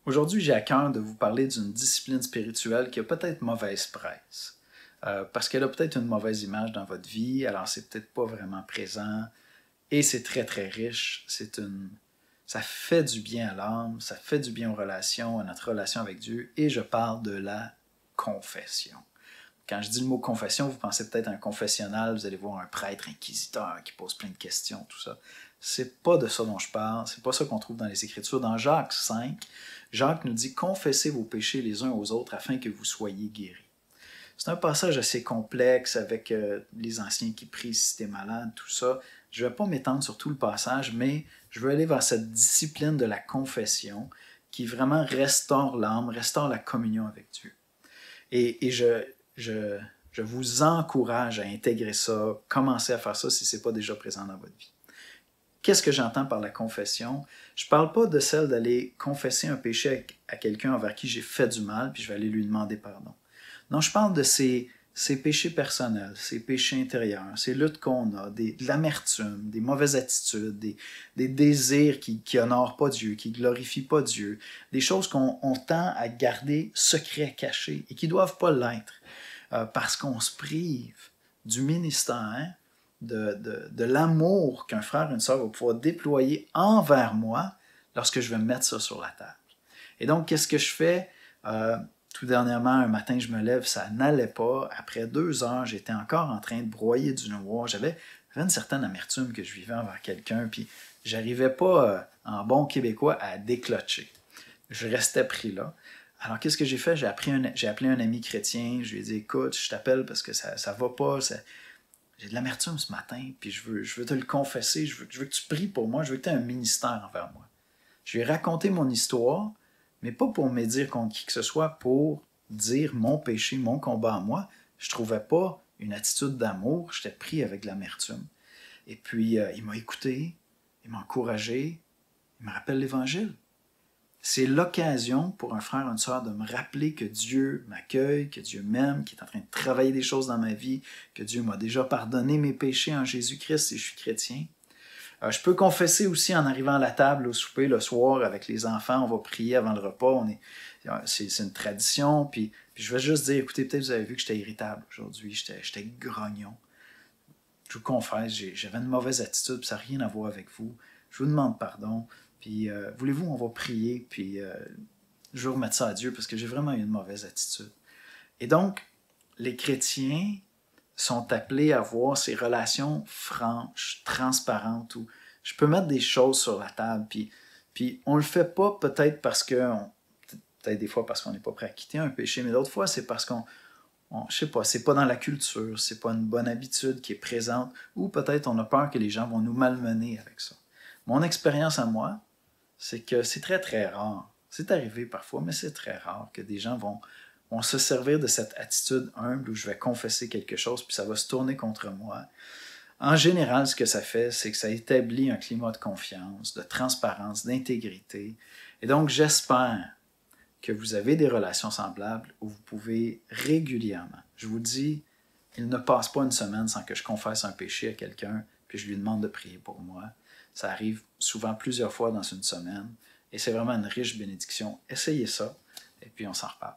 Aujourd'hui, j'ai à cœur de vous parler d'une discipline spirituelle qui a peut-être mauvaise presse. Parce qu'elle a peut-être une mauvaise image dans votre vie, alors c'est peut-être pas vraiment présent, et c'est très très riche. Ça fait du bien à l'âme, ça fait du bien aux relations, à notre relation avec Dieu, et je parle de la confession. Quand je dis le mot confession, vous pensez peut-être à un confessionnal, vous allez voir un prêtre inquisiteur qui pose plein de questions, tout ça. C'est pas de ça dont je parle, c'est pas ça qu'on trouve dans les Écritures. Dans Jacques 5, Jacques nous dit « Confessez vos péchés les uns aux autres afin que vous soyez guéris ». C'est un passage assez complexe avec les anciens qui prient si t'es malade, tout ça. Je ne vais pas m'étendre sur tout le passage, mais je veux aller vers cette discipline de la confession qui vraiment restaure l'âme, restaure la communion avec Dieu. Et je vous encourage à intégrer ça, commencer à faire ça si ce n'est pas déjà présent dans votre vie. Qu'est-ce que j'entends par la confession? Je ne parle pas de celle d'aller confesser un péché à quelqu'un envers qui j'ai fait du mal, puis je vais aller lui demander pardon. Non, je parle de ces péchés personnels, ces péchés intérieurs, ces luttes qu'on a, de l'amertume, des mauvaises attitudes, des désirs qui n'honorent pas Dieu, qui ne glorifient pas Dieu, des choses qu'on tend à garder secrets, cachés, et qui ne doivent pas l'être, parce qu'on se prive du ministère, de l'amour qu'un frère ou une sœur va pouvoir déployer envers moi lorsque je vais mettre ça sur la table. Et donc, qu'est-ce que je fais? Tout dernièrement, un matin, je me lève, ça n'allait pas. Après 2 heures, j'étais encore en train de broyer du noir. J'avais une certaine amertume que je vivais envers quelqu'un, puis j'arrivais pas, en bon québécois, à déclocher. Je restais pris là. Alors, qu'est-ce que j'ai fait? J'ai appelé un ami chrétien, je lui ai dit « Écoute, je t'appelle parce que ça va pas, j'ai de l'amertume ce matin, puis je veux te le confesser, je veux que tu pries pour moi, je veux que tu aies un ministère envers moi. » Je lui ai raconté mon histoire, mais pas pour médire contre qui que ce soit, pour dire mon péché, mon combat à moi. Je ne trouvais pas une attitude d'amour, j'étais pris avec de l'amertume. Et puis, il m'a écouté, il m'a encouragé, il me rappelle l'Évangile. C'est l'occasion pour un frère ou une sœur de me rappeler que Dieu m'accueille, que Dieu m'aime, qu'il est en train de travailler des choses dans ma vie, que Dieu m'a déjà pardonné mes péchés en Jésus-Christ si je suis chrétien. Je peux confesser aussi en arrivant à la table au souper le soir avec les enfants, on va prier avant le repas, c'est une tradition, puis je vais juste dire, écoutez, peut-être vous avez vu que j'étais irritable aujourd'hui, j'étais grognon. Je vous confesse, j'avais une mauvaise attitude, puis ça n'a rien à voir avec vous. Je vous demande pardon, puis voulez-vous, on va prier, puis je vais remettre ça à Dieu parce que j'ai vraiment eu une mauvaise attitude. Et donc, les chrétiens sont appelés à avoir ces relations franches, transparentes, où je peux mettre des choses sur la table, puis on le fait pas peut-être parce que, peut-être des fois parce qu'on n'est pas prêt à quitter un péché, mais d'autres fois c'est parce je sais pas, c'est pas dans la culture, c'est pas une bonne habitude qui est présente, ou peut-être on a peur que les gens vont nous malmener avec ça. Mon expérience à moi, c'est que c'est très très rare, c'est arrivé parfois, mais c'est très rare que des gens vont se servir de cette attitude humble où je vais confesser quelque chose puis ça va se tourner contre moi. En général, ce que ça fait, c'est que ça établit un climat de confiance, de transparence, d'intégrité. Et donc, j'espère que vous avez des relations semblables où vous pouvez régulièrement, je vous dis, il ne passe pas une semaine sans que je confesse un péché à quelqu'un puis je lui demande de prier pour moi. Ça arrive souvent plusieurs fois dans une semaine et c'est vraiment une riche bénédiction. Essayez ça et puis on s'en reparle.